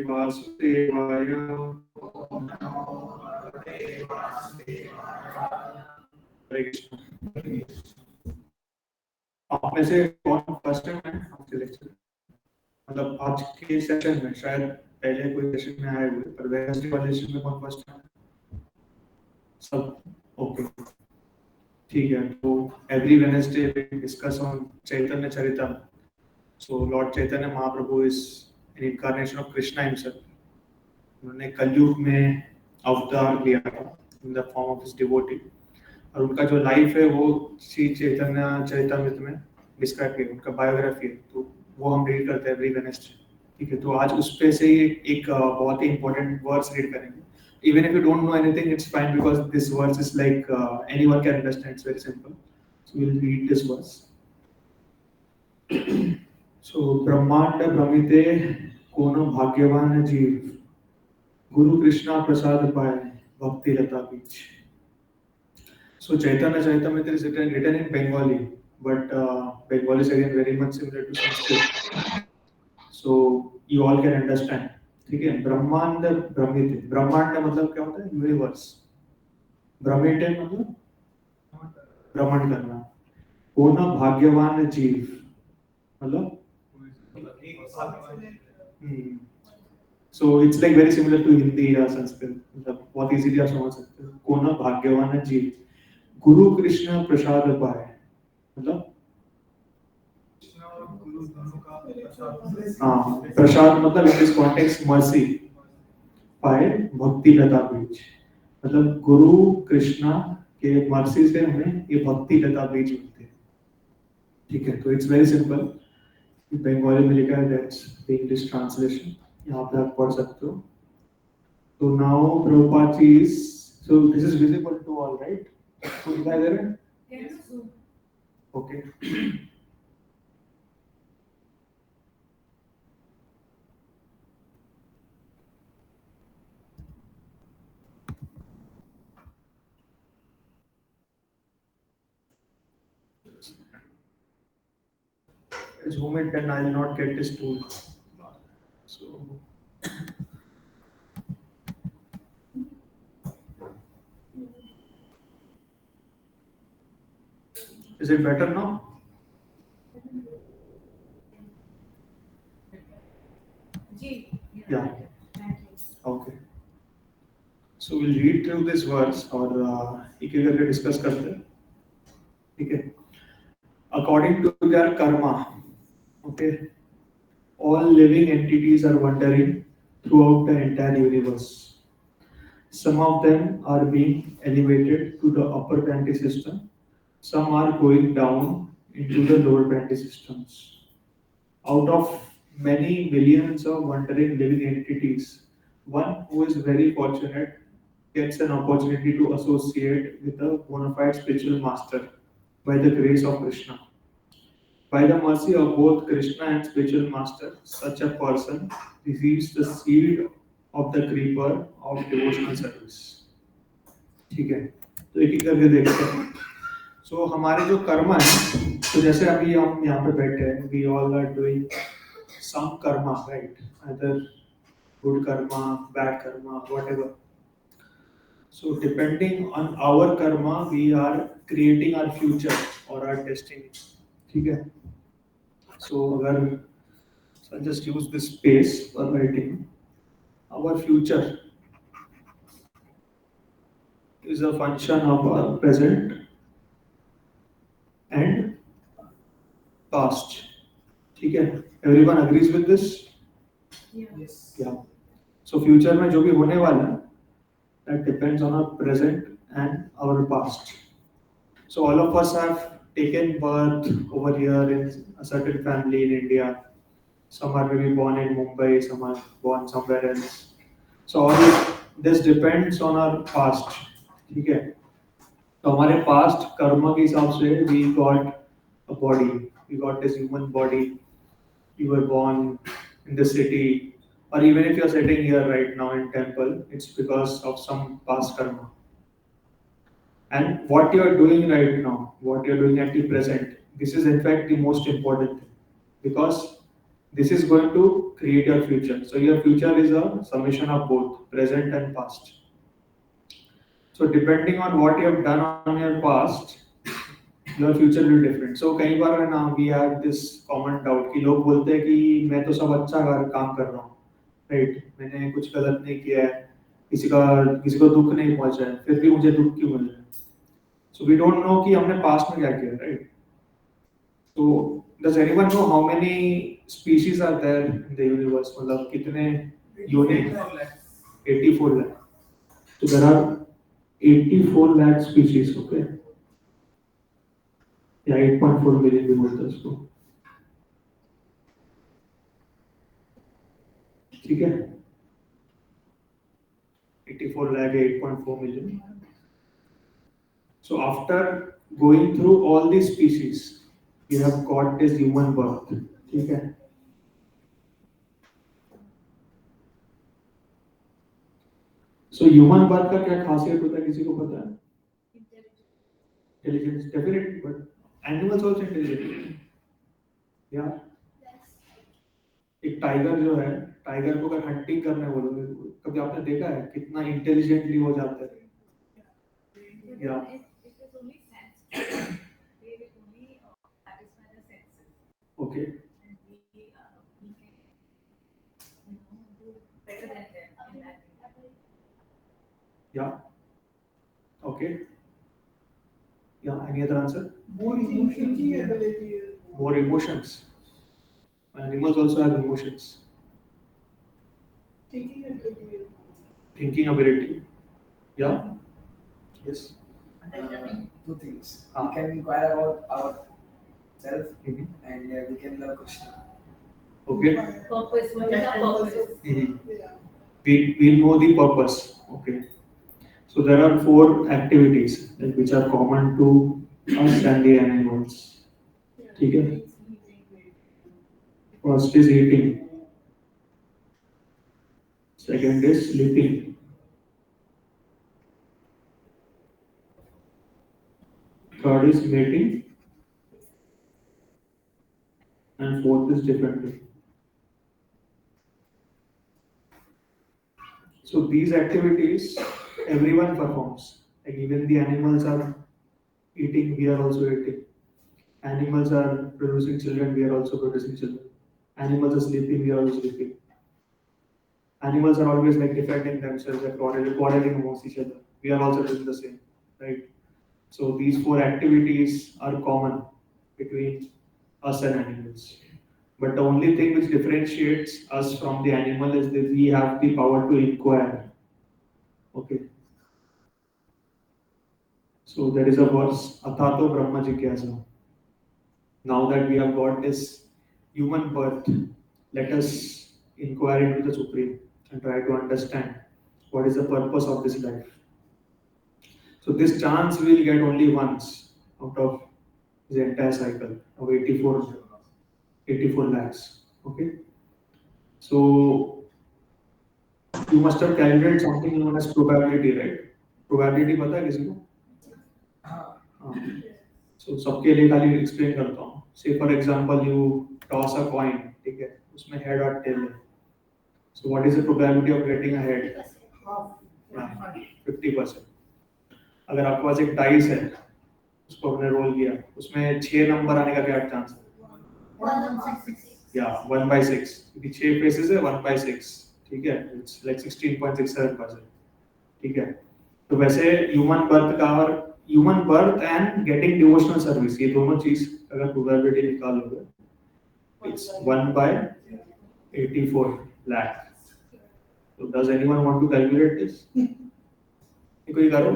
वासुदेवाय। हरे कृष्ण। आप में से कौन फर्स्ट टाइम है आपके लेक्चर, मतलब आज के सेशन में? शायद पहले कोई सेशन में आए हुए, पर वेडनेसडे वाले सेशन में कौन फर्स्ट टाइम? सब ओके, ठीक है। तो every Wednesday we discuss on Chaitanya Charitam. So lord Chaitanya Mahaprabhu is an incarnation of Krishna himself. उन्होंने कलयुग में अवतार लिया था in the form of his devotee, और उनका जो लाइफ है वो श्री चैतन्य चरितमृत में डिस्क्राइब किया, उनका बायोग्राफी है, तो वो हम रीड करते हैं एवरी वेडनेसडे। ठीक है, तो आज उस पे से ही एक बहुत ही इंपॉर्टेंट वर्स रीड करेंगे। Even if you don't know anything, it's fine, because this verse is like anyone can understand, it's very simple. So we will read this verse. So ब्रह्मांड भ्रमिते कोनो भाग्यवान जीव, गुरु कृष्णा प्रसाद पाए भक्ति लता बीच। So Chaitanya Charitamrita is written in Bengali, but Bengali is again very much similar to Sanskrit, so you all can understand. ठीक है, ब्रह्मांड भ्रमिते, ब्रह्मांड मतलब क्या होता है? यूनिवर्स। भ्रमिते मतलब भ्रमण करना। कोना भाग्यवान जीव मतलब so it's like very similar to Hindi या संस्कृत, मतलब बहुत इजीली आप समझ सकते हो। कोना भाग्यवान जीव, गुरु कृष्ण प्रसाद पाए, मतलब हाँ, प्रसाद मतलब इन दिस कॉन्टेक्स्ट मर्सी, पाए भक्ति लता बीज, मतलब गुरु कृष्णा के मर्सी से हमें ये भक्ति लता बीज मिलते हैं। ठीक है, तो इट्स वेरी सिंपल। बंगाली में लिखा है, दैट्स द इंग्लिश ट्रांसलेशन, यहाँ पे आप पढ़ सकते हो। तो now Prabhupada ji is, so this is visible to all, right? तो दिखाई दे रहा है? Yes. Okay, zoom it, then I will not get this tool. So is it better now? Yeah. Okay. So we'll read through this verse और एक एक करके discuss करते हैं। ठीक है। According to their karma, okay, all living entities are wandering throughout the entire universe. Some of them are being elevated to the upper planetary system. Some are going down into the lower planetary systems. Out of many millions of wandering living entities, one who is very fortunate gets an opportunity to associate with a bona fide spiritual master by the grace of Krishna. By the mercy of both Krishna and spiritual master, such a person receives the seed of the creeper of devotional service. ठीक है, तो एक एक करके देखते हैं। So हमारे जो कर्म है, तो जैसे अभी हम यहाँ पे बैठे हैं, we all are doing some karma, right? Either good karma, bad karma, whatever. So depending on our karma, we are creating our future or our destiny. ठीक है? So अगर I'll just use this space for writing, our future is a function of our present and past. ठीक है? Everyone agrees with this? Yes. Yeah. So future में जो भी होने वाला है, that depends on our present and our past. So all of us have taken birth over here in a certain family in India. Some are maybe born in Mumbai, some are born somewhere else. So all this depends on our past. ठीक है? तो हमारे past कर्म के हिसाब से we got a body, we got this human body. You were born in the city, or even if you are sitting here right now in temple, it's because of some past karma. And what you are doing right now, what you are doing at the present, this is in fact the most important thing, because this is going to create your future. So your future is a summation of both present and past. So depending on what you have done on your past, your future will be different. So कई बार है ना, we have this common doubt कि लोग बोलते हैं कि मैं तो सब अच्छा काम कर रहा हूँ, right? मैंने कुछ गलत नहीं किया है, किसी को दुख नहीं पहुंचा है, फिर भी मुझे दुख क्यों मिल रहा है? So we don't know कि हमने past में क्या किया, right? So does anyone know how many species are there in the universe? मतलब कितने unique? 84 lakh. So there are 84 lakh species, okay? या 8.4 मिलियन भी बोलते हैं उसको, ठीक है? 84 lakh 8.4 million. So after going through all these species, we have got this human birth, ठीक है? So human birth का क्या खासियत होता है, किसी को पता है? Intelligence, definitely, but animals also intelligent. Yeah. एक टाइगर जो है, टाइगर को अगर हंटिंग करने बोलोगे, कभी आपने देखा है कितना इंटेलिजेंटली हो जाता है? या ओके, या ओके, या any other answer? More emotions. Animals also have emotions. Thinking ability. Yeah. Yes. Two things. We can inquire about ourselves and we can learn question. Okay. Purpose. What is our purpose? We know the purpose. Okay. So there are 4 activities which are common to us and the animals. ठीक है? First is eating. Second is sleeping. Third is mating. And fourth is defending. So these activities everyone performs. Like even the animals are eating, we are also eating. Animals are producing children, we are also producing children. Animals are sleeping, we are also sleeping. Animals are always like defending themselves, like quarreling amongst each other. We are also doing the same, right? So these 4 activities are common between us and animals. But the only thing which differentiates us from the animal is that we have the power to inquire. Okay. So there is a verse, Athato Brahma Jigyasa. Now that we have got this human birth, let us inquire into the Supreme and try to understand what is the purpose of this life. So this chance we will get only once out of the entire cycle of 84 lakhs. Okay. So you must have calculated something known as probability, right? Probability पता है किसी को? So सबके लिए खाली explain करता हूँ. Say for example you toss a coin, ठीक है? उसमें head और tail है. So what is the probability of getting a head? 50%. अगर आपके पास एक डाइस है, उसको हमने रोल किया, उसमें 6 नंबर आने का क्या चांस है? 1/6. क्योंकि 6 फेसेस है 1/6, ठीक है? It's like 16.67%. ठीक है? तो वैसे human birth and getting devotional service, ये दोनों चीज अगर प्रोबेबिलिटी निकालोगे, it's 1/84 lakh. So does anyone want to calculate this? कोई करो,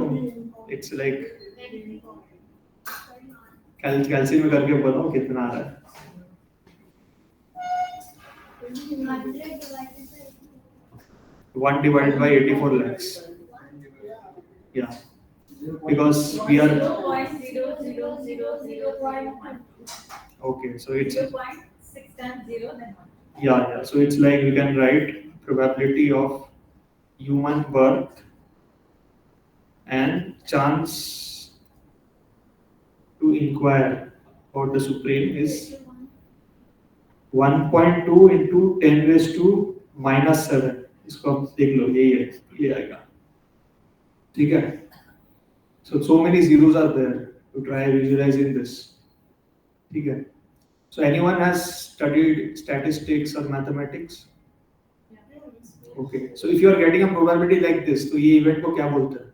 it's like कैलसी में करके बताओ कितना आ रहा है. 1 divided by 84 lakhs. Yeah. Because we are 0.000001. Okay, so it's 0.6 times 0 then 1. Yeah. So it's like we can write probability of human birth and chance to inquire about the Supreme is 1.2 into 10 raised to -7, इसको आप देख लो, यही है, ये आएगा, ठीक है. So many zeros are there to try visualizing this, ठीक है. So anyone has studied statistics or mathematics? Okay, so if you are getting a probability like this, तो ये event को क्या बोलते हैं?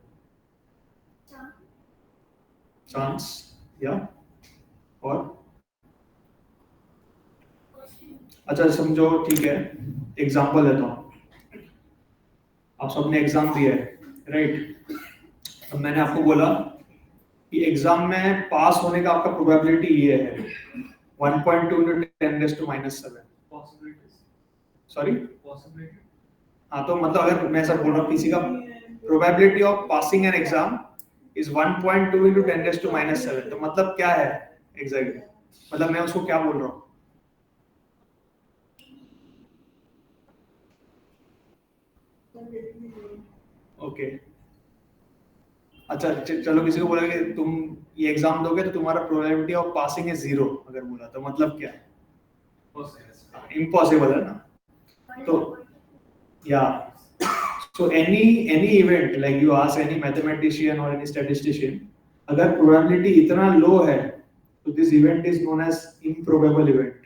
Chance, yeah, और अच्छा समझो, ठीक है, एग्जाम्पल देता हूँ. आप सबने एग्जाम दिया है, राइट? अब मैंने आपको बोला कि एग्जाम में पास होने का आपका प्रोबेबिलिटी ये है 1.2 into 10 raised to -7. सॉरी, हाँ, तो मतलब अगर मैं ऐसा बोल रहा हूँ किसी का probability of passing an exam is 1.2 into 10 raised to -7, तो मतलब क्या है एग्जैक्टली? मतलब मैं उसको क्या बोल रहा हूँ? ओके, अच्छा चलो, किसी को बोला कि तुम ये एग्जाम दोगे तो तुम्हारा प्रोबेबिलिटी ऑफ पासिंग है 0, अगर बोला तो मतलब क्या है? इम्पॉसिबल है ना. तो या so any event, like you ask any mathematician or any statistician, अगर प्रोबेबिलिटी इतना लो है तो this event is known as improbable event,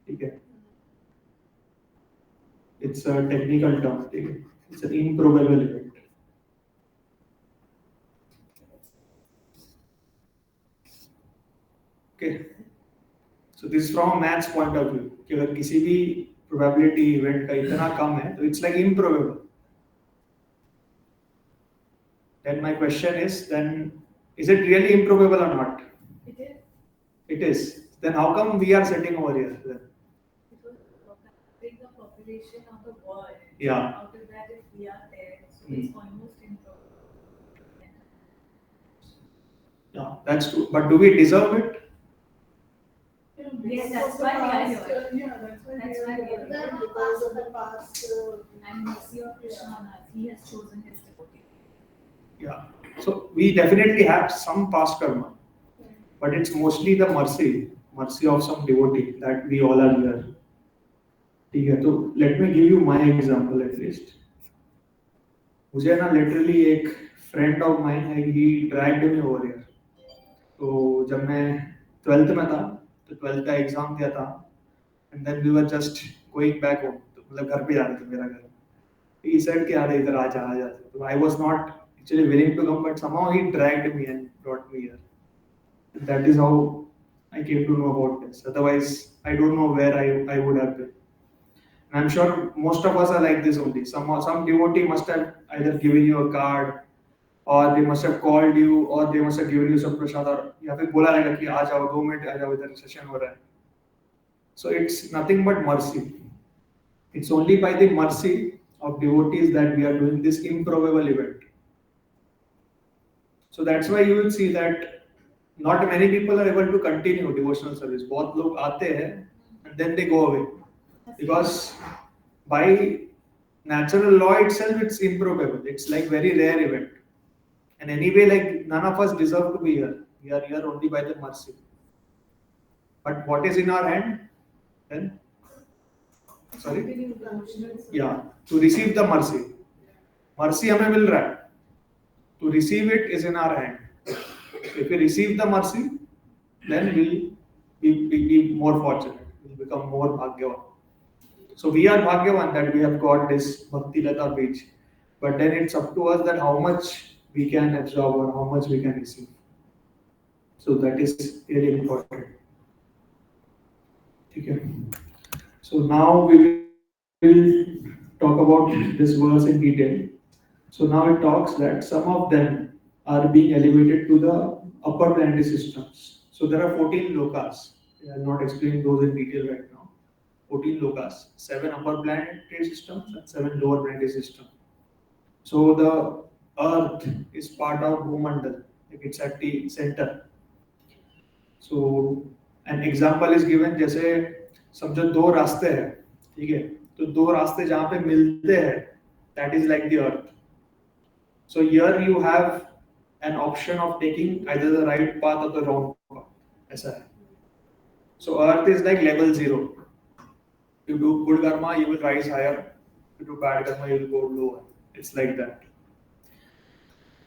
ठीक है. इट्स अ टेक्निकल टर्म, ठीक है. It's an improbable event. Okay, so this from maths point of view कि अगर किसी भी प्रोबेबिलिटी इवेंट का इतना कम है तो it's like improbable. Then my question is, then is it really improbable or not? It is. It is. Then how come we are sitting over here then? Because take the population of the world. Yeah. Out of that, if we are there, so it's almost improbable. Yeah, that's true. But do we deserve it? Yes, that's why we are here. Yeah, that's why That's why we are here. because of the past. And mercy of Krishna on us, he has chosen his devotee. Yeah. So we definitely have some past karma, but it's mostly the mercy of some devotee that we all are here. ठीक है, तो let me give you my example at least. मुझे ना literally एक friend of mine है, he dragged me over here. तो जब मैं 12th में था तो 12th का एग्जाम दिया था, and then we were just going back home, तो मतलब घर पे जा रहे थे, मेरा घर. He said कि यार इधर आ जा. तो I was not actually willing to come, but somehow he dragged me and brought me here. And that is how I came to know about this. Otherwise, I don't know where I would have been. And I'm sure most of us are like this only. Some devotee must have either given you a card, or they must have called you, or they must have given you some prasad, or या फिर बोला रहेगा कि आ जाओ 2 minute, आ जाओ इधर session हो रहा है. So it's nothing but mercy. It's only by the mercy of devotees that we are doing this improbable event. So that's why you will see that not many people are able to continue devotional service. बहुत लोग आते हैं and then they go away because by natural law itself it's improbable. It's like very rare event. And anyway, like none of us deserve to be here. We are here only by the mercy. But what is in our hand then? Sorry? Yeah, to receive the mercy. Mercy हमें मिल रहा है. To receive it is in our hand. So if we receive the mercy, then we'll be more fortunate. We'll become more bhāgyavān. So we are bhāgyavān that we have got this Bhakti Lata beach. But then it's up to us that how much we can absorb or how much we can receive. So that is really important. Okay. So now we will talk about this verse in detail. So now it talks that some of them are being elevated to the upper planetary systems. So there are 14 lokas. I am not explaining those in detail right now. 14 lokas, 7 upper planetary systems and 7 lower planetary systems. So the Earth is part of brahmāṇḍa, like it's at the center. So an example is given, जैसे समझो 2 रास्ते हैं, ठीक है, तो 2 रास्ते जहाँ पे मिलते हैं, that is like the Earth. So here you have an option of taking either the right path or the wrong path. ऐसा है. So Earth is like level 0. You do good karma, you will rise higher. You do bad karma, you will go lower. It's like that.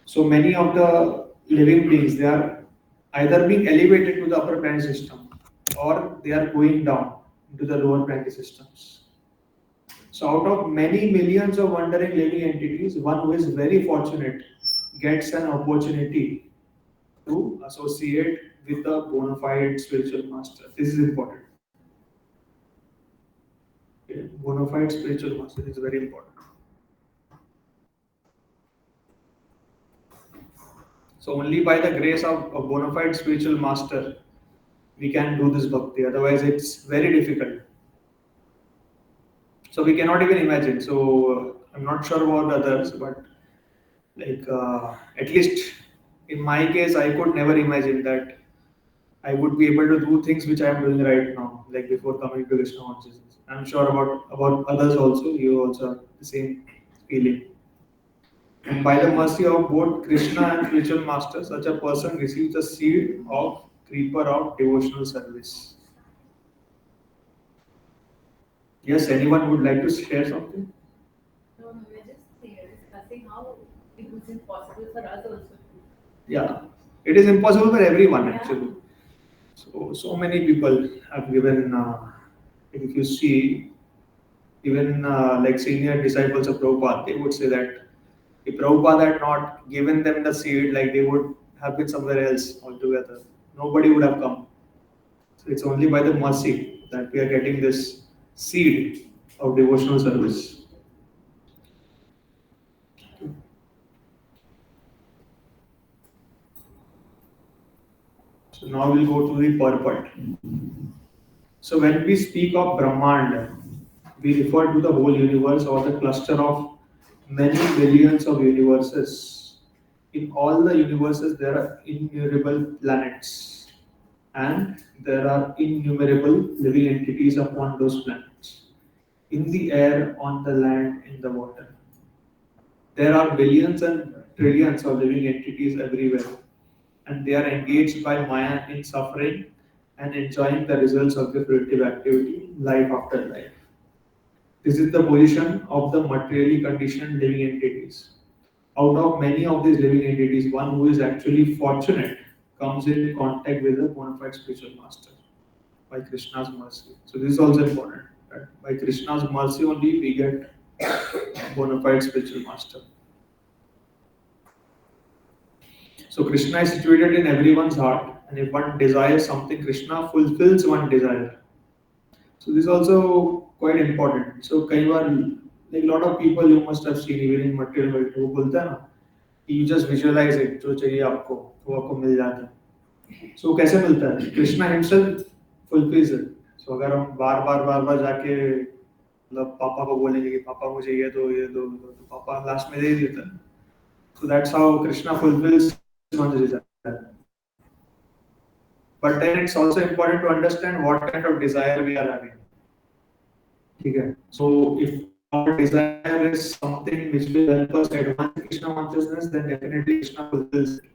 So many of the living beings, they are either being elevated to the upper planet system or they are going down into the lower planet systems. So out of many millions of wandering living entities, one who is very fortunate gets an opportunity to associate with a bona fide spiritual master. This is important. Okay. Bona fide spiritual master is very important. So only by the grace of a bona fide spiritual master we can do this bhakti. Otherwise, it's very difficult. So we cannot even imagine. So I'm not sure about others, but like at least in my case, I could never imagine that I would be able to do things which I am doing right now, like before coming to Krishna consciousness. I'm sure about others also. You also have the same feeling. And by the mercy of both Krishna and spiritual master, such a person receives the seed of creeper of devotional service. Yes, anyone would like to share something? No, we're just discussing how it was impossible for us also. Yeah, it is impossible for everyone Yeah. actually. So many people have given. If you see, even like senior disciples of Prabhupada, they would say that if Prabhupada had not given them the seed, like they would have been somewhere else altogether. Nobody would have come. So it's only by the mercy that we are getting this seed of devotional service. So now we'll go to the purport. So when we speak of Brahmāṇḍa, we refer to the whole universe or the cluster of many billions of universes. In all the universes, there are innumerable planets and there are innumerable living entities upon those planets. In the air, on the land, in the water. There are billions and trillions of living entities everywhere, and they are engaged by Maya in suffering and enjoying the results of their productive activity, life after life. This is the position of the materially conditioned living entities. Out of many of these living entities, one who is actually fortunate comes in contact with a bona fide spiritual master by Krishna's mercy. So this is also important. Right? By Krishna's mercy only we get bona fide spiritual master. So Krishna is situated in everyone's heart, and if one desires something, Krishna fulfills one desire. So this is also quite important. So कई बार like a lot of people you must have seen even in material world वो बोलते हैं ना कि you just visualize it जो चाहिए आपको वो आपको मिल जाता है. So कैसे मिलता है? Krishna himself fulfills it. So अगर हम बार बार जाके मतलब पापा को बोलेंगे कि पापा मुझे ये दो तो पापा लास्ट में दे देता है. So that's how Krishna fulfills one's desire. But then it's also important to understand what kind of desire we are having. Okay. So if our desire is something which will help us advance Krishna consciousness, then definitely Krishna fulfills it.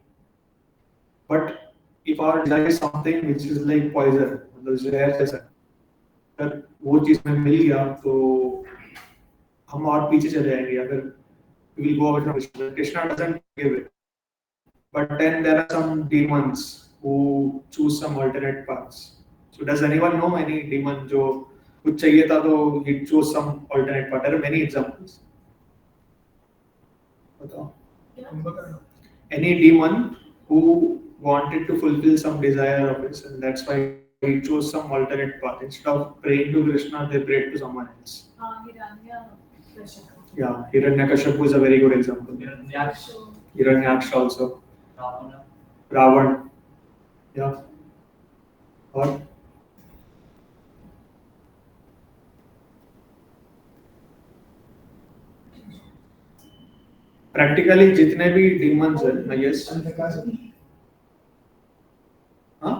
But if our desire is something which is like poison, मतलब जहर जैसा, अगर वो चीज में मिल गया तो हम और पीछे चले जाएंगे. अगर we will go away from Krishna. Krishna doesn't give it. But then there are some demons who choose some alternate paths. So does anyone know any demon जो कुछ चाहिए था तो he chose some alternate path? There are many examples. बताओ. Any demon who wanted to fulfill some desire of his, and that's why he chose some alternate path. Instead of praying to Krishna, they prayed to someone else. Hiranyakashipu. Yeah, Hiranyakashipu is a very good example. So, Hiranyaksha also. Ravan. Yeah. Or practically जितने भी demons हैं, I guess. हाँ?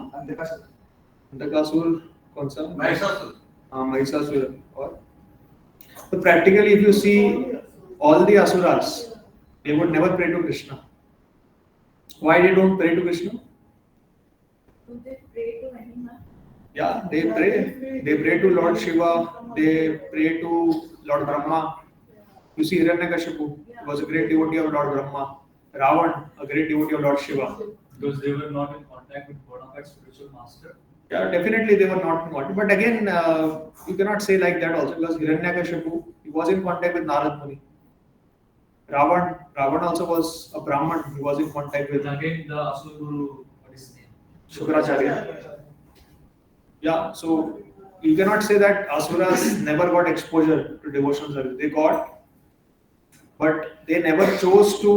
अंधकासुर कौन सा? महिषासुर. हाँ, महिषासुर. और so practically if you see all the asuras, they would never pray to Krishna. Why they don't pray to Krishna? do they pray to anyone? Yeah, they pray. They pray to Lord Shiva. They pray to Lord Brahma. You see, Hiranyakashipu was a great devotee of Lord Brahma. Ravan, a great devotee of Lord Shiva. Because they were not in contact with bona fide spiritual master. Yeah, definitely they were not in contact. But again, you cannot say like that also because Hiranyakashipu, he was in contact with Narad Muni. Ravan also was a Brahman. He was in contact with And again, the Asur Guru, what is his name? Shukracharya. Yeah, so you cannot say that Asuras never got exposure to devotional service. They got, but they never chose to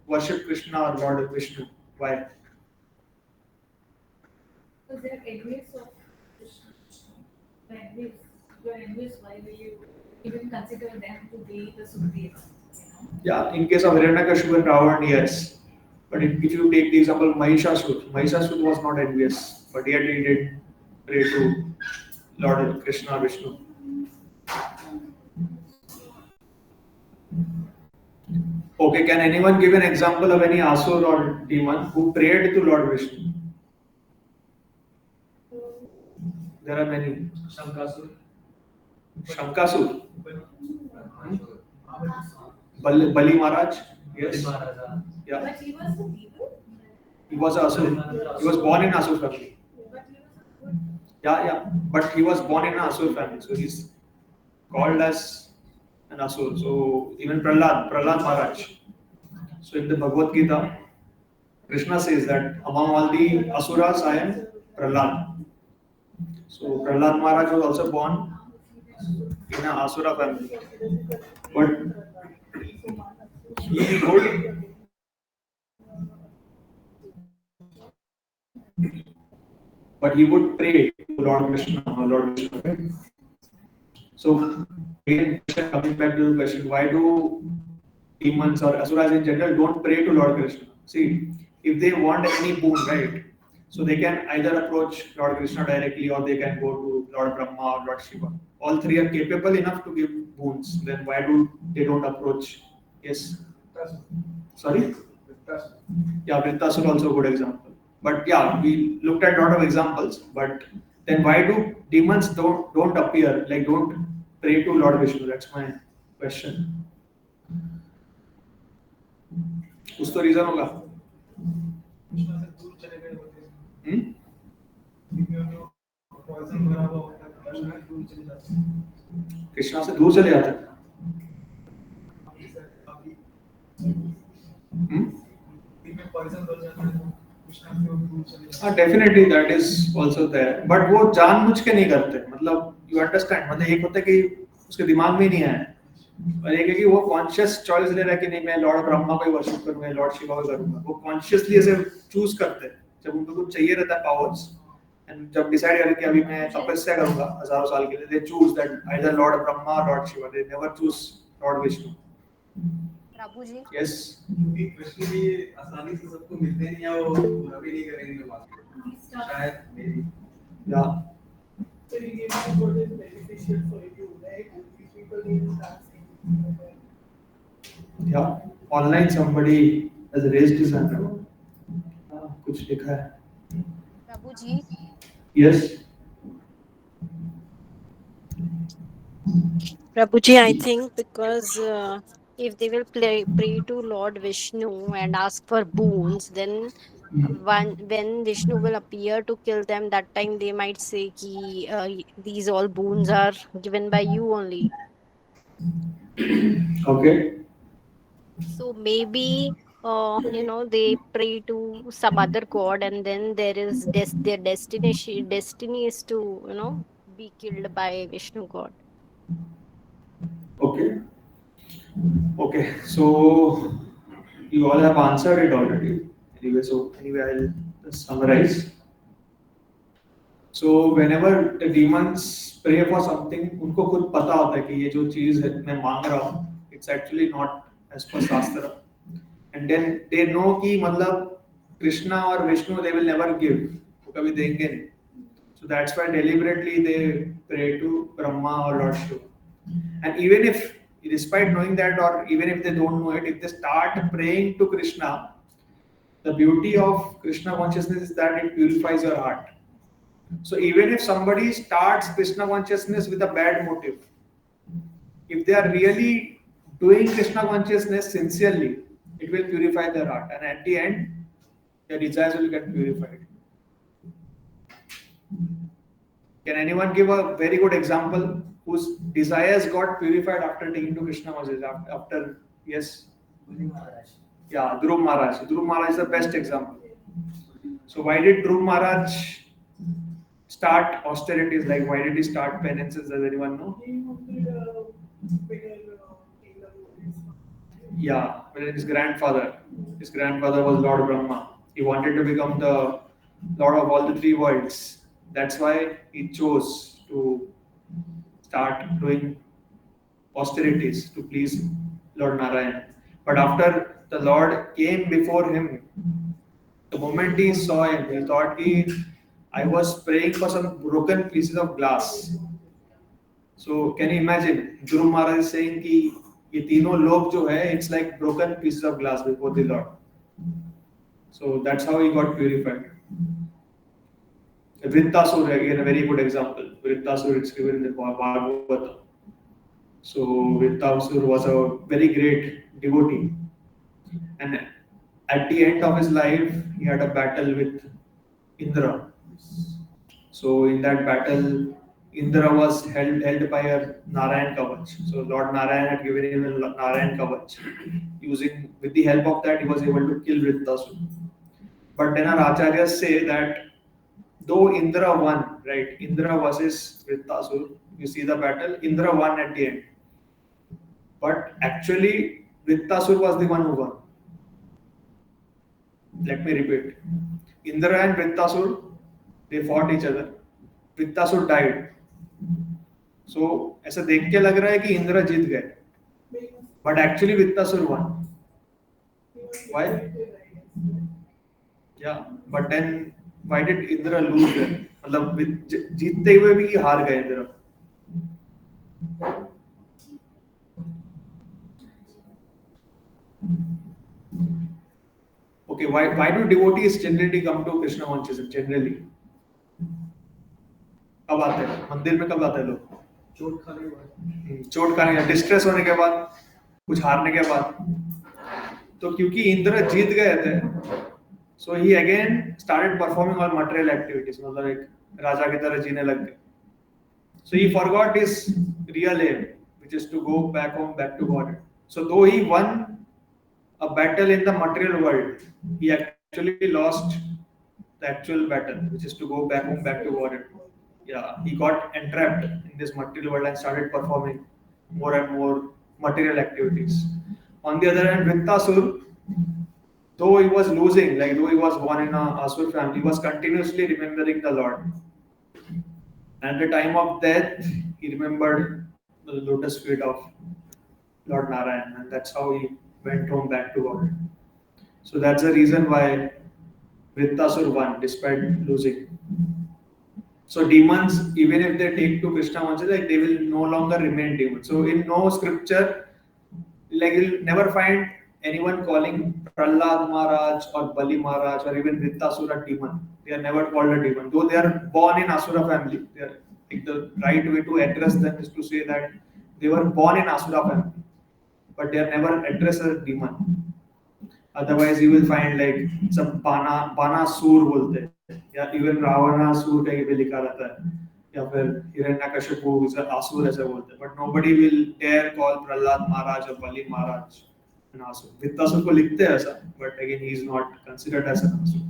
worship Krishna or Lord Vishnu. Why? Because they are envious of Krishna. They're envious. You are envious, why will you even consider them to be the Sukhdev? Yeah, in case of Hiranyakashipu and Ravan, yes. But if you take the example of Mahishasura was not envious, but yet he did pray to Lord Krishna or Vishnu. Okay, can anyone give an example of any Asur or demon who prayed to Lord Vishnu? There are many. Shankasur. Shankasur, Bali Maharaj, yes. Maharaja. Yeah, But he was a evil. he was an Asur. He was born in Asur family. But he was a good. Yeah, but he was born in an Asur family, so he's called as an Asur. So even Prahlad Maharaj. So in the Bhagavad Gita, Krishna says that among all the Asuras, I am Prahlad. So Prahlad Maharaj was also born in an Asura family. But he would pray to Lord Krishna or Lord Vishnu. So again, coming back to the question, why do demons or asuras in general don't pray to Lord Krishna? See, if they want any boon, right? So they can either approach Lord Krishna directly or they can go to Lord Brahma or Lord Shiva. All three are capable enough to give boons. Then why do they don't approach? Yes. Sorry? Yeah, Vrittasura also a good example. But yeah, we looked at a lot of examples. But then why do demons don't appear, like don't pray to Lord Vishnu? That's my question. कुछ तो reason होगा. कृष्णा से दूर चले जाते हैं. Definitely that is also there, but वो जानबूझ के नहीं करते. मतलब यू अंडरस्टैंड, मतलब एक होता है कि उसके दिमाग में नहीं आया, और एक है कि वो कॉन्शियस चॉइस ले रहा है कि नहीं मैं लॉर्ड ब्रह्मा को ही वर्शिप करूंगा, लॉर्ड शिवा को करूंगा. वो कॉन्शियसली ऐसे चूज करते हैं जब उनको कुछ चाहिए रहता है पावर्स, एंड जब डिसाइड करें कि अभी मैं तपस्या करूंगा हजारों साल के लिए, they choose that either lord Brahma और lord Shiva. They never choose lord Vishnu. प्रभु जी, यस, कृष्ण भी आसानी से सबको मिलते नहीं है, वो पूरा भी नहीं करेंगे बात को, शायद मेरी. या So you give me what is beneficial for you, right? And these people need to start saying. या online somebody has raised his hand. कुछ लिखा है. प्रभु जी, yes. Prabhuji, I think because if they will pray to Lord Vishnu and ask for boons, then when Vishnu will appear to kill them, that time they might say ki these all boons are given by you only. Okay. So maybe they pray to some other god, and then there is their destiny is to be killed by Vishnu god. Okay. Okay. So you all have answered it already. Anyway, I'll just summarize. So whenever the demons pray for something, उनको खुद पता होता है कि ये जो चीज है मैं मांग रहा हूँ, it's actually not as per शास्त्र. And then they know कि मतलब कृष्णा और Vishnu they will never give, वो कभी देंगे नहीं. So that's why deliberately they pray to Brahma or Lord Shiva. And even if, despite knowing that, or even if they don't know it, if they start praying to Krishna, the beauty of Krishna consciousness is that it purifies your heart. So even if somebody starts Krishna consciousness with a bad motive, if they are really doing Krishna consciousness sincerely, it will purify their heart, and at the end, their desires will get purified. Can anyone give a very good example whose desires got purified after taking to Krishna consciousness? After yes, yeah, Dhruv Maharaj. Dhruv Maharaj is the best example. So why did Dhruv Maharaj start austerities? Like why did he start penances? Does anyone know? He wanted a bigger kingdom. Yeah, well, his grandfather was Lord Brahma. He wanted to become the Lord of all the three worlds. That's why he chose to start doing austerities to please Lord Narayan. But after the Lord came before him, the moment he saw him, he thought I was praying for some broken pieces of glass. So can you imagine? Dhruv Maharaj is saying कि ये तीनों लोग जो है, it's like broken pieces of glass before the Lord. So that's how he got purified. Vrittasur again a very good example. Vrittasur is given in the Bhāgyavān. So Vrittasur was a very great devotee, and at the end of his life, he had a battle with Indra. So in that battle, Indra was held by a Narayan Kavach. So Lord Narayan had given him a Narayan Kavach. With the help of that, he was able to kill Vrittasur. But then our acharyas say that though Indra won, right? Indra versus Vrittasur, you see the battle, Indra won at the end. But actually, Vrittasur was the one who won. Let me repeat. Indra and Vrittasur, they fought each other. Vrittasur died. So, ऐसा देख के लग रहा है कि इंद्र जीत गए. But actually, Vrittasur won. Why? Yeah, but then why did Indra lose then? मतलब जीतते हुए भी हार गए Indra. Okay, why do devotees generally come to Krishna consciousness? Generally, कब आते हैं? मंदिर में कब आते हैं लोग? चोट खाने या डिस्ट्रेस होने के बाद, कुछ हारने के बाद. तो क्योंकि इंद्र जीत गए थे, so he again started performing all material activities. मतलब एक राजा की तरह जीने लग गए. So he forgot his real aim, which is to go back home, back to God. So though he won a battle in the material world, he actually lost the actual battle, which is to go back home, back to God. Yeah, he got entrapped in this material world and started performing more and more material activities. On the other hand, Vrittasur, though he was losing, like though he was born in a Asur family, he was continuously remembering the Lord. And at the time of death, he remembered the lotus feet of Lord Narayan, and that's how he went home back to God. So that's the reason why Vrittasur won despite losing. So demons, even if they take to Krishna consciousness, like they will no longer remain demons. So in no scripture, like you'll never find anyone calling Prahlad Maharaj or Bali Maharaj or even Vrittasur a demon. They are never called a demon. Though they are born in Asura family, they are, like, the right way to address them is to say that they were born in Asura family, but they are never addressed as a demon. Otherwise, you will find like some Bana Sur bolte, या even Ravana Sur कहीं पे लिखा रहता है, या फिर Hiranyakashipu is Asur ऐसा बोलते हैं. But nobody will dare call Prahlad Maharaj or Bali Maharaj an Asur. Vrittasur को लिखते हैं ऐसा, but again he is not considered as an Asur.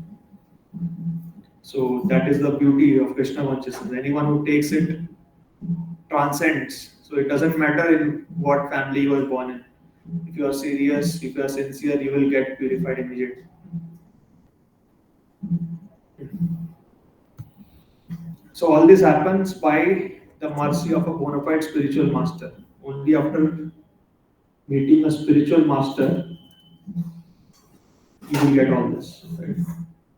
So that is the beauty of Krishna consciousness. Anyone who takes it transcends. So it doesn't matter in what family you were born in. If you are serious, if you are sincere, you will get purified immediately. So all this happens by the mercy of a bona fide spiritual master. Only after meeting a spiritual master, you will get all this. Right?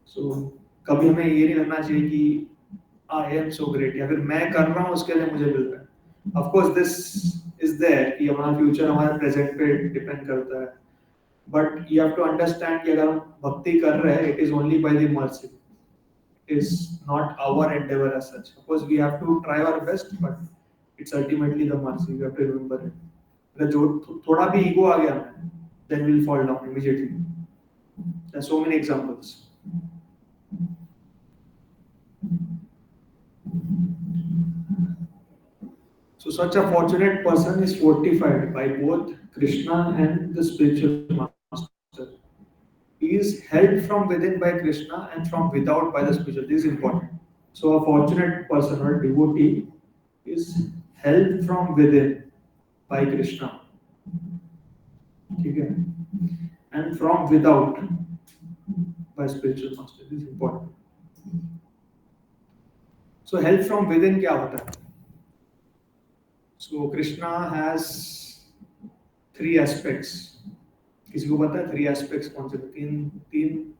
So कभी हमें ये नहीं लगना चाहिए कि I am so great या फिर मैं कर रहा हूँ उसके लिए मुझे मिल रहा है. Of course this is there कि हमारा future हमारे present पे depend करता है. But you have to understand कि अगर हम भक्ति कर रहे हैं, it is only by the mercy. is not our endeavor as such. Of course, we have to try our best, but it's ultimately the mercy. We have to remember it. अगर जो थोड़ा भी ego आ गया ना, then we'll fall down immediately. There are so many examples. So such a fortunate person is fortified by both Krishna and the spiritual master. He is held from within by Krishna and from without by the spiritual. This is important. So a fortunate person or devotee is held from within by Krishna. Okay? And from without by spiritual master. This is important. So help from within क्या होता है? So Krishna has three aspects. किसी को पता है three aspects कौन से? तीन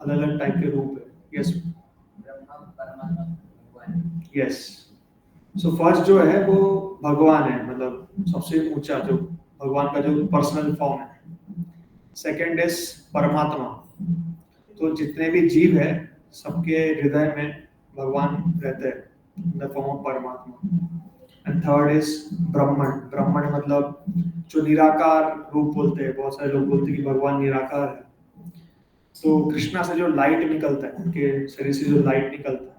अलग-अलग टाइप के रूप है. Yes. Yes. So first जो है वो भगवान है, मतलब सबसे ऊंचा जो भगवान का जो पर्सनल फॉर्म है. Second is परमात्मा. तो जितने भी जीव है सबके हृदय में भगवान रहते हैं, in the form of परमात्मा. And third is ब्रह्मण. ब्रह्मण मतलब जो निराकार रूप बोलते हैं. बहुत सारे लोग बोलते हैं कि भगवान निराकार है. तो कृष्णा से जो लाइट निकलता है, उनके शरीर से जो लाइट निकलता है,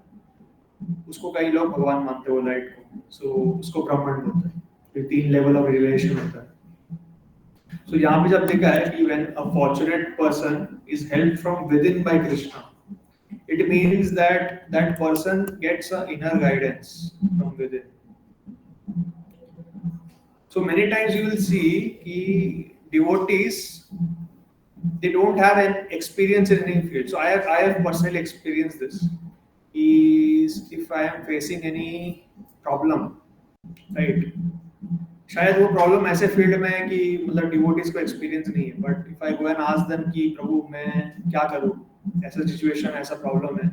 उसको कई लोग भगवान मानते हैं वो लाइट को. सो उसको ब्रह्मण बोलते हैं. ये तीन लेवल ऑफ रिलेशन होता है. So यहाँ पे जब देखा है कि when a fortunate person is helped from within by Krishna, it means that that person gets an inner guidance from within. So many times you will see कि devotees, they don't have an experience in any field. So I have personally experienced this. Is if I am facing any problem, right? शायद वो problem ऐसे field में है कि मतलब devotees को experience नहीं है. But if I go and ask them कि प्रभु मैं क्या करूं, ऐसा सिचुएशन ऐसा प्रॉब्लम है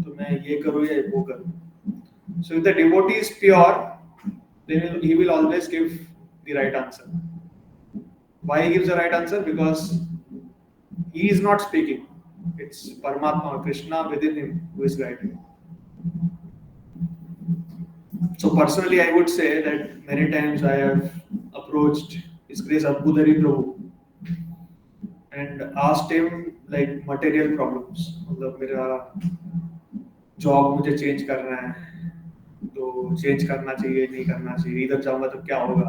तो मैं ये करूं या वो करूं. So if the devotee is pure then he will always give the right answer. Why he gives the right answer? Because he is not speaking. It's Paramatma or Krishna within him who is guiding. So personally, I would say that many times I have approached His Grace Abudari Prabhu and asked him like material problems. मतलब मेरा job मुझे change करना है, तो change करना चाहिए नहीं करना चाहिए, इधर जाऊंगा तो क्या होगा.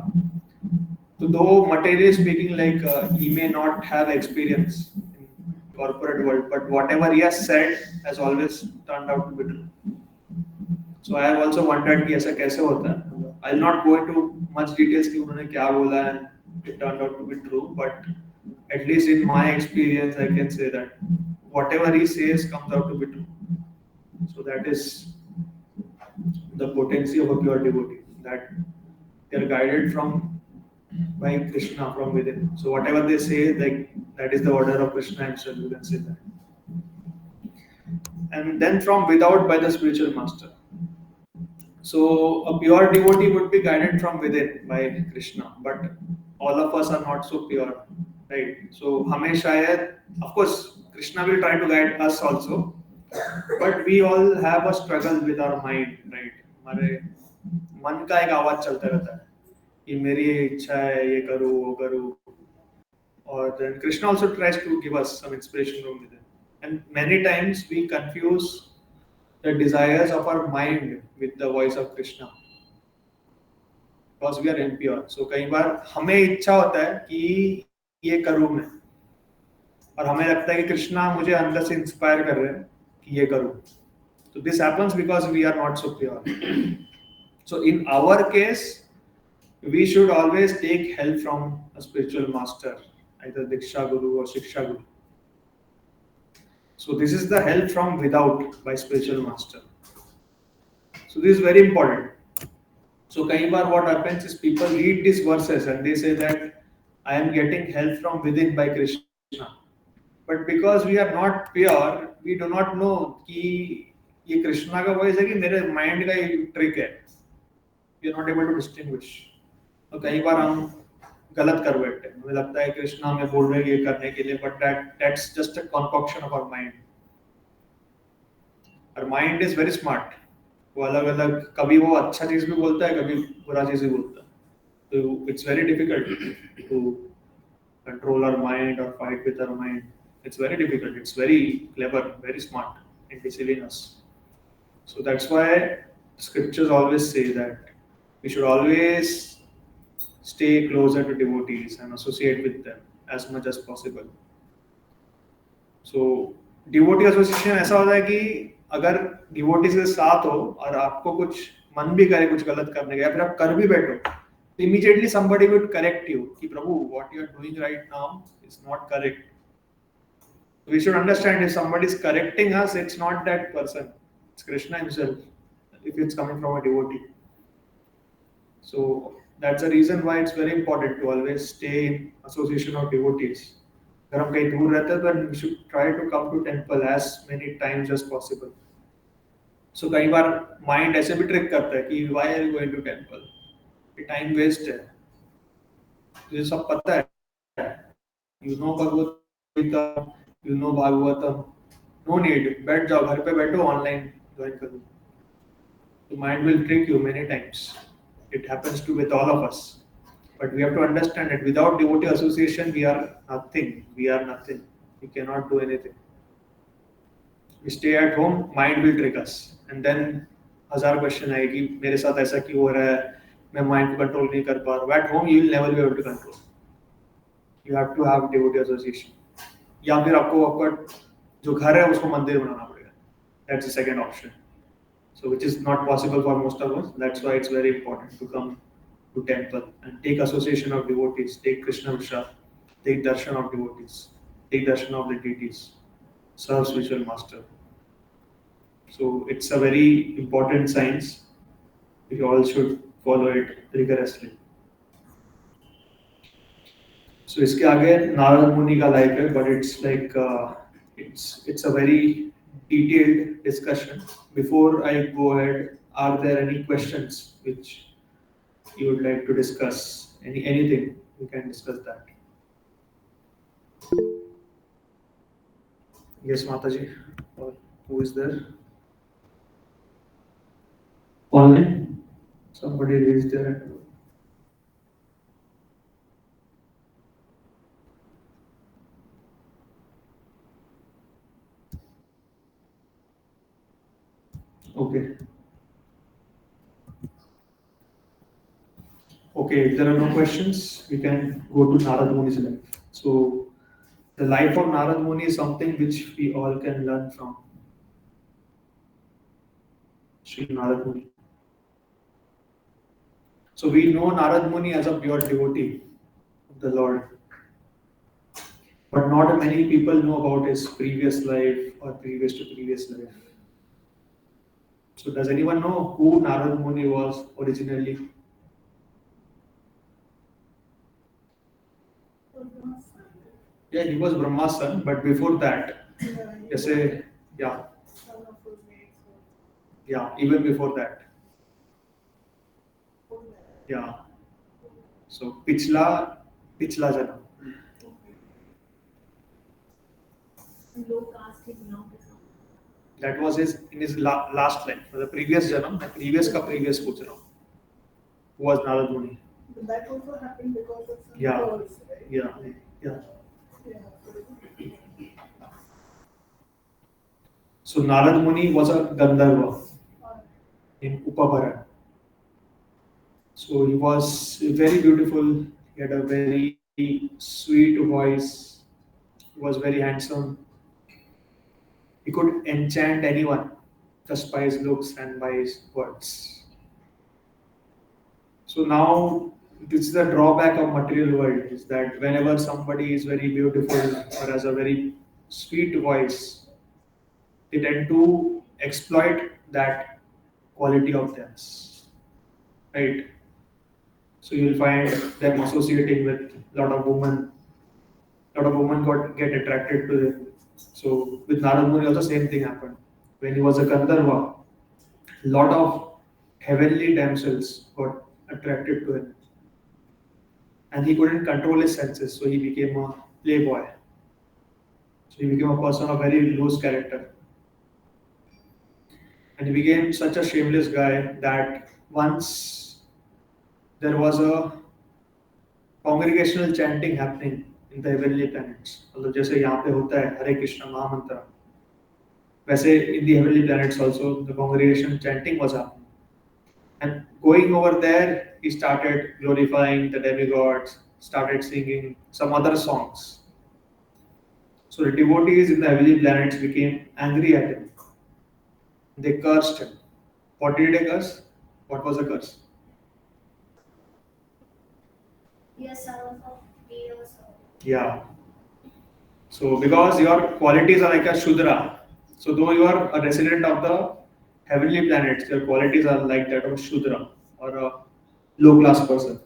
तो दो materially speaking, like he may not have experience in corporate world, but whatever he has said has always turned out to be true. So I have also wondered कि ऐसा कैसे होता है. I'll not go into much details कि उन्होंने क्या बोला and it turned out to be true, but at least in my experience I can say that whatever he says comes out to be true. So that is the potency of a pure devotee, that they are guided by Krishna from within. So whatever they say, like that is the order of Krishna himself, you can say that. And then from without by the spiritual master. So a pure devotee would be guided from within by Krishna, but all of us are not so pure, right? So हमें शायद, of course Krishna will try to guide us also, but we all have a struggle with our mind, right? हमारे मन का एक आवाज चलता रहता है कि मेरी इच्छा है ये करूँ वो करूँ. और then Krishna also tries to give us some inspiration from within. And many times we confuse the desires of our mind with the voice of Krishna because we are impure. So कई बार हमें इच्छा होता है कि ये करूँ मैं, और हमें लगता है कि कृष्णा मुझे अंदर से इंस्पायर कर रहे हैं कि ये करूँ. So this happens because we are not so pure. So in our case, we should always take help from a spiritual master, either Diksha Guru or Shiksha Guru. So this is the help from without by spiritual master. So this is very important. So कई बार what happens is people read these verses and they say that I am getting help from within by Krishna. But because we are not pure, we do not know कि ये कृष्णा का voice है कि मेरे mind का ये trick है. We are not able to distinguish. तो कई बार हम गलत कर बैठते हैं. हमें लगता है कृष्णा हमें बोल रहे हैं ये करने के लिए, but that's just a concoction of our mind. Our mind is very smart. वो अलग अलग, कभी वो अच्छा चीज भी बोलता है, कभी बुरा चीज भी बोलता है. So it's very difficult to control our mind or fight with our mind. It's very difficult. It's very clever, very smart in deceiving us. So that's why scriptures always say that we should always stay closer to devotees and associate with them as much as possible. So devotee association ऐसा होता है कि अगर devotees के साथ हो और आपको कुछ मन भी करे कुछ गलत करने का, या फिर आप कर भी बैठो, तो immediately somebody would correct you कि प्रभु what you are doing right now is not correct. We should understand if somebody is correcting us, it's not that person, it's Krishna himself, if it's coming from a devotee. So that's the reason why it's very important to always stay in association of devotees. अगर हम कहीं दूर रहते हैं तो we should try to come to temple as many times as possible. So कई बार mind ऐसे भी trick करता है कि why are you going to temple? ये time waste है. ये सब पता है. You know Bhagavad Gita, you know Bhagavatam. No need. बैठ जाओ, घर पे बैठो, online join करो. The mind will trick you many times. It happens to with all of us. But we have to understand that without devotee association, we are nothing. We are nothing. We cannot do anything. We stay at home, mind will trick us. And then हजार question आएगी, मेरे साथ ऐसा क्यों हो रहा है, मैं mind को control नहीं कर पा रहा हूँ. At home, you will never be able to control. You have to have devotee association. या फिर आपको आपका जो घर है उसको मंदिर बनाना पड़ेगा. That's the second option. So which is not possible for most of us. That's why it's very important to come to temple and take association of devotees, take Krishna Vishal, take darshan of devotees, take darshan of the deities, serve spiritual master. So it's a very important science. We all should follow it rigorously. So इसके आगे नारद मुनि का life है, but it's like it's a very detailed discussion. Before I go ahead, are there any questions which you would like to discuss? Anything, we can discuss that. Yes, Mataji. Or who is there? Online? Somebody raised their hand. Okay. Okay, if there are no questions, we can go to Narad Muni's life. So, the life of Narad Muni is something which we all can learn from. Sri Narad Muni. So, we know Narad Muni as a pure devotee of the Lord. But not many people know about his previous life or previous to previous life. So, does anyone know who Narad Muni was originally? Yeah, he was Brahma's son, but before that, yeah, even before that. Yeah. So, pichla janam. Low caste he belonged to. That was in his last life. The previous janam, the previous पूछ रहा हूँ. Who was Narad Muni? But that also happened because of some Yeah. laws, right? Yeah. Yeah. So Narad Muni was a Gandharva in Upabharan. So he was very beautiful. He had a very sweet voice. He was very handsome. He could enchant anyone just by his looks and by his words. So now this is the drawback of material world, is that whenever somebody is very beautiful or has a very sweet voice, they tend to exploit that quality of theirs, right? So you will find them associating with a lot of women. A lot of women get attracted to them. So with Narad Muni also same thing happened. When he was a Gandharva, a lot of heavenly damsels got attracted to him. And he couldn't control his senses, so he became a playboy. So he became a person of very loose character. And he became such a shameless guy that once there was a congregational chanting happening in the heavenly planets. मतलब जैसे यहाँ पे होता है हरे कृष्ण महामंत्र, वैसे in the heavenly planets also the congregation chanting was happening. And going over there, he started glorifying the demigods, started singing some other songs. So the devotees in the heavenly planets became angry at him. They cursed him. What did they curse? What was the curse? Yes, son of be also. Yeah. So because your qualities are like a Shudra, so though you are a resident of the heavenly planets, your qualities are like that of a Shudra or a low class person.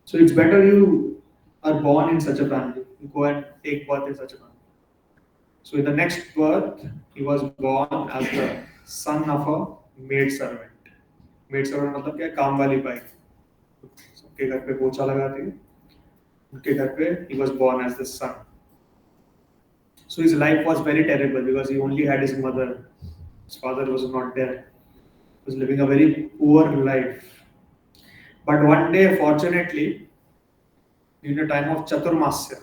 So it's better you are born in such a family. You go and take birth in such a family. So in the next birth, he was born as the son of a maid servant. Maid servant मतलब क्या काम वाली by. सबके घर पे पोछा लगाती है. उनके घर पे he was born as the son. So his life was very terrible because he only had his mother. His father was not there. He was living a very poor life. But one day, fortunately, during the time of Chaturmasya.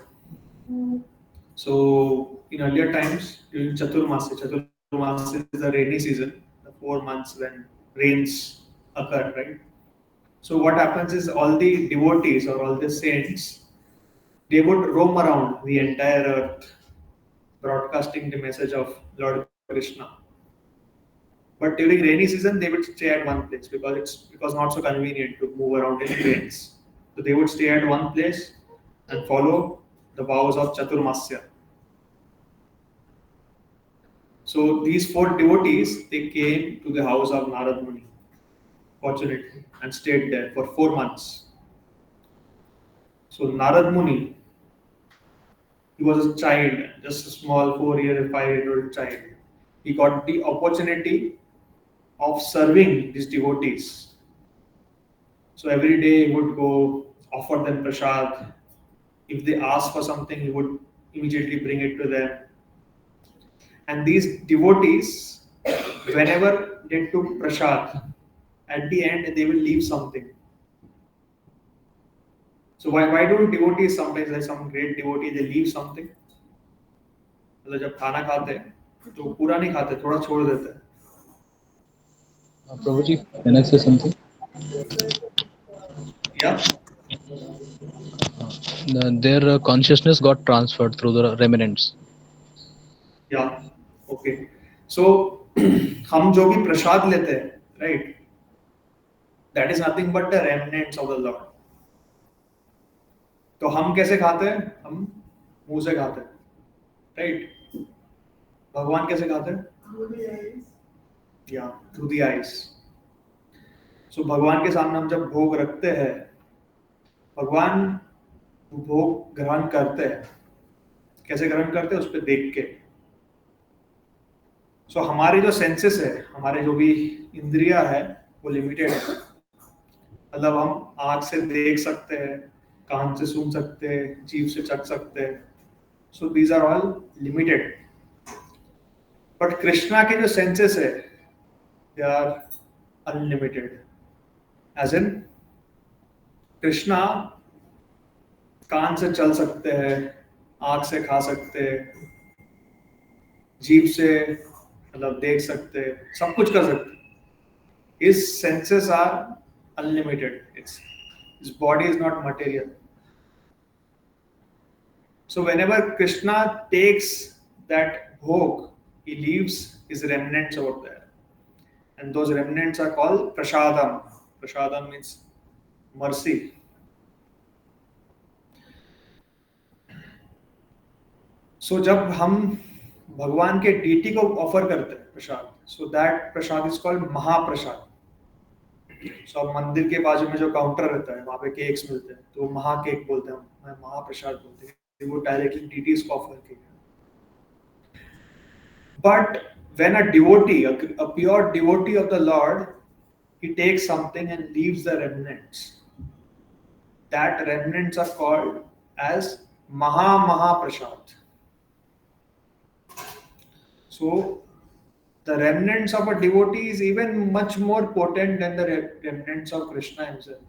So in earlier times, during Chaturmasya is the rainy season, the 4 months when rains occur, right? So what happens is all the devotees or all the saints, they would roam around the entire earth, broadcasting the message of Lord Krishna. But during rainy season, they would stay at one place because not so convenient to move around in trains. So they would stay at one place and follow the vows of Chaturmasya. So these 4 devotees, they came to the house of Narad Muni, fortunately, and stayed there for 4 months. So Narad Muni, he was a child, just a small 4-year, 5-year-old child. He got the opportunity of serving these devotees. So every day he would go offer them prasad. If they asked for something, he would immediately bring it to them. And these devotees, whenever they took prasad, at the end they will leave something. So why do devotees sometimes, like some great devotee, they leave something? मतलब जब खाना खाते हैं तो पूरा नहीं खाते, थोड़ा छोड़ देते हैं. Prabhuji, can I say something? Yeah. Their consciousness got transferred through the remnants. Yeah. Okay. So हम जो भी प्रसाद लेते हैं, right? That is nothing but the remnants of the Lord. तो हम कैसे खाते हैं? हम मुंह से खाते हैं, right? भगवान कैसे खाते हैं? Through the eyes. Yeah, through the eyes. So भगवान के सामने हम जब भोग रखते हैं, भगवान भोग ग्रहण करते हैं. कैसे ग्रहण करते हैं? उस पर देख के. सो हमारे जो सेंसेस है, हमारे जो भी इंद्रिया है, वो लिमिटेड है. मतलब हम आँख से देख सकते हैं, कान से सुन सकते हैं, जीभ से चख सकते हैं. So these are all limited. But Krishna के जो सेंसेस है, they are unlimited. As in Krishna कान से चल सकते हैं, आँख से खा सकते हैं, जीभ से मतलब देख सकते हैं, सब कुछ कर सकते हैं. His senses are unlimited. His body is not material. So whenever Krishna takes that bhog, he leaves his remnants over there. And those remnants are called prasadam. Prasadam means mercy. So जब हम भगवान के DT को offer करते हैं प्रसाद, so that Prasad is called महाप्रसाद. So अब मंदिर के बाजू में जो काउंटर रहता है, वहाँ पे केक्स मिलते हैं, तो महा केक बोलते हैं, महाप्रसाद बोलते हैं. वो डायरेक्टली डीटीज को ऑफर किया. But when a devotee, a pure devotee of the Lord, he takes something and leaves the remnants. That remnants are called as Maha Prasad. So the remnants of a devotee is even much more potent than the remnants of Krishna himself.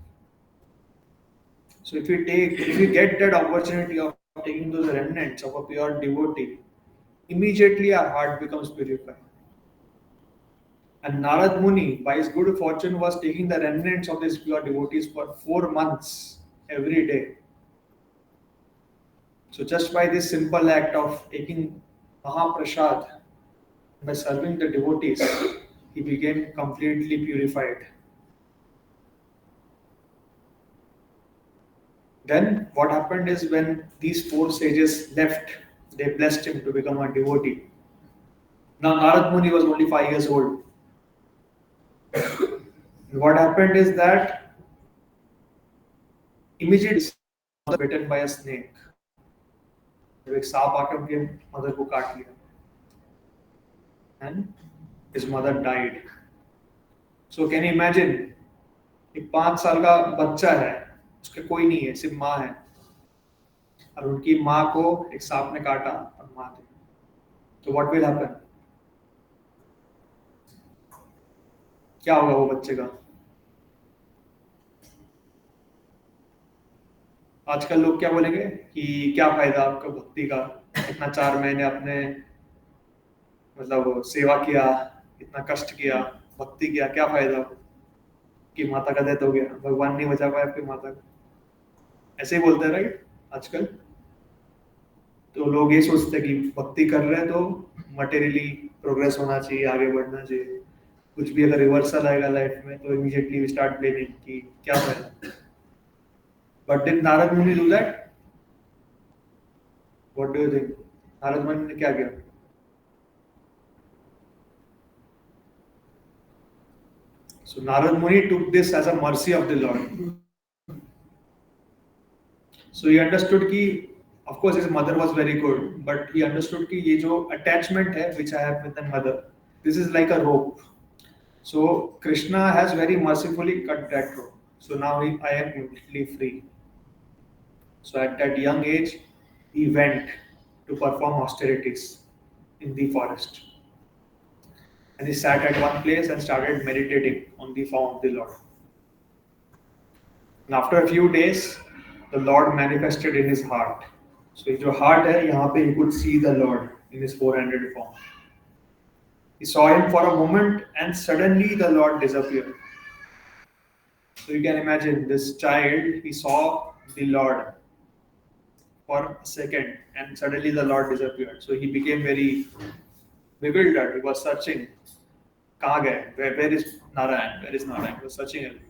So if we get that opportunity of taking those remnants of a pure devotee, immediately our heart becomes purified. And Narad Muni, by his good fortune, was taking the remnants of these pure devotees for 4 months every day. So just by this simple act of taking Mahaprasad, by serving the devotees, he became completely purified. Then what happened is when these 4 sages left, they blessed him to become a devotee. Now Narad Muni was only 5 years old. What happened is that immediately he was bitten by a snake. जब एक सांप आकर उनके mother को काट लिया, and his mother died. So can you imagine? एक 5 साल का बच्चा है, उसके कोई नहीं है, सिर्फ माँ है, और उनकी माँ को एक सांप ने काटा और मार दी. So what will happen? क्या होगा वो बच्चे का? आजकल लोग क्या बोलेंगे कि क्या फायदा आपका भक्ति का, इतना 4 महीने आपने मतलब सेवा किया, इतना कष्ट किया, भक्ति किया, क्या फायदा कि माता का डेथ हो गया, भगवान नहीं बचा पाया आपकी माता को. ऐसे ही बोलते हैं राइट आजकल. तो लोग ये सोचते हैं कि भक्ति कर रहे हैं तो मटेरियली प्रोग्रेस होना चाहिए, आगे बढ़ना चाहिए. कुछ भी अगर रिवर्सल आएगा लाइफ में तो इमीडिएटली वी स्टार्ट ब्लेमिंग कि क्या फायदा. But did Narad Muni do that? What do you think? Narad Muni ने क्या किया? So Narad Muni took this as a mercy of the Lord. So he understood कि, of course his mother was very good, but he understood कि ये जो attachment है which I have with the mother, this is like a rope. So Krishna has very mercifully cut that rope. So now I am completely free. So at that young age, he went to perform austerities in the forest. And he sat at one place and started meditating on the form of the Lord. And after a few days, the Lord manifested in his heart. So his heart hai, yahan pe he could see the Lord in his 400 form. He saw him for a moment and suddenly the Lord disappeared. So you can imagine this child, he saw the Lord for a second and suddenly the Lord disappeared. So he became very bewildered. He was searching. Kahan gaye? Where is Narayan? Where is Narayan? He was searching everywhere.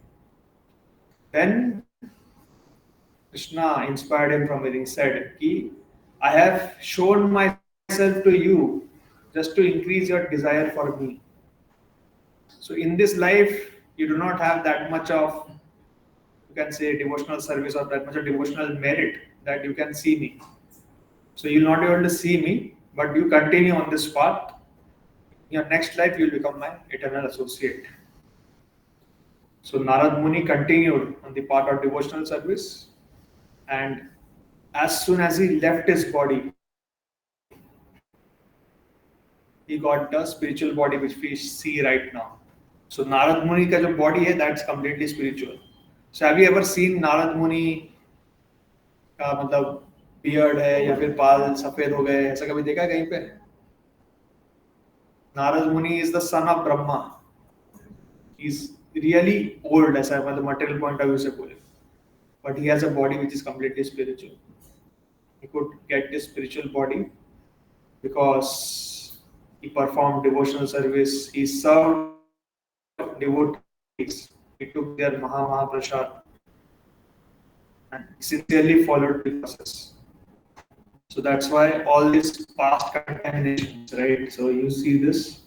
Then Krishna inspired him from within. He said, I have shown myself to you just to increase your desire for me. So in this life, you do not have that much of, you can say, devotional service or that much of devotional merit that you can see me. So you'll not be able to see me, but you continue on this path. In your next life, you'll become my eternal associate. So Narad Muni continued on the path of devotional service, and as soon as he left his body, he got the spiritual body which we see right now. So Narad Muni ka jo body hai, that's completely spiritual. So have you ever seen Narad Muni का मतलब beard है या फिर बाल सफेद हो गए, ऐसा कभी देखा है कहीं पे? नारद मुनि is the son of Brahma. He is really old, ऐसा मतलब मटेरियल पॉइंट ऑफ व्यू से बोले, but he has a body which is completely spiritual. He could get this spiritual body because he performed devotional service, he served devotees, he took their Mahaprasad and sincerely followed the process. So that's why all these past contaminations, right? So you see this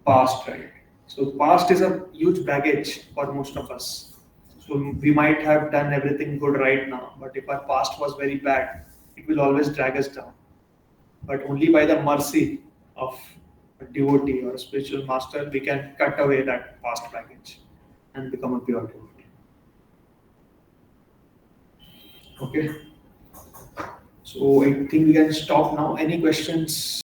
past, right? So past is a huge baggage for most of us. So we might have done everything good right now, but if our past was very bad, it will always drag us down. But only by the mercy of a devotee or a spiritual master, we can cut away that past baggage and become a pure devotee. Okay. So I think we can stop now. Any questions?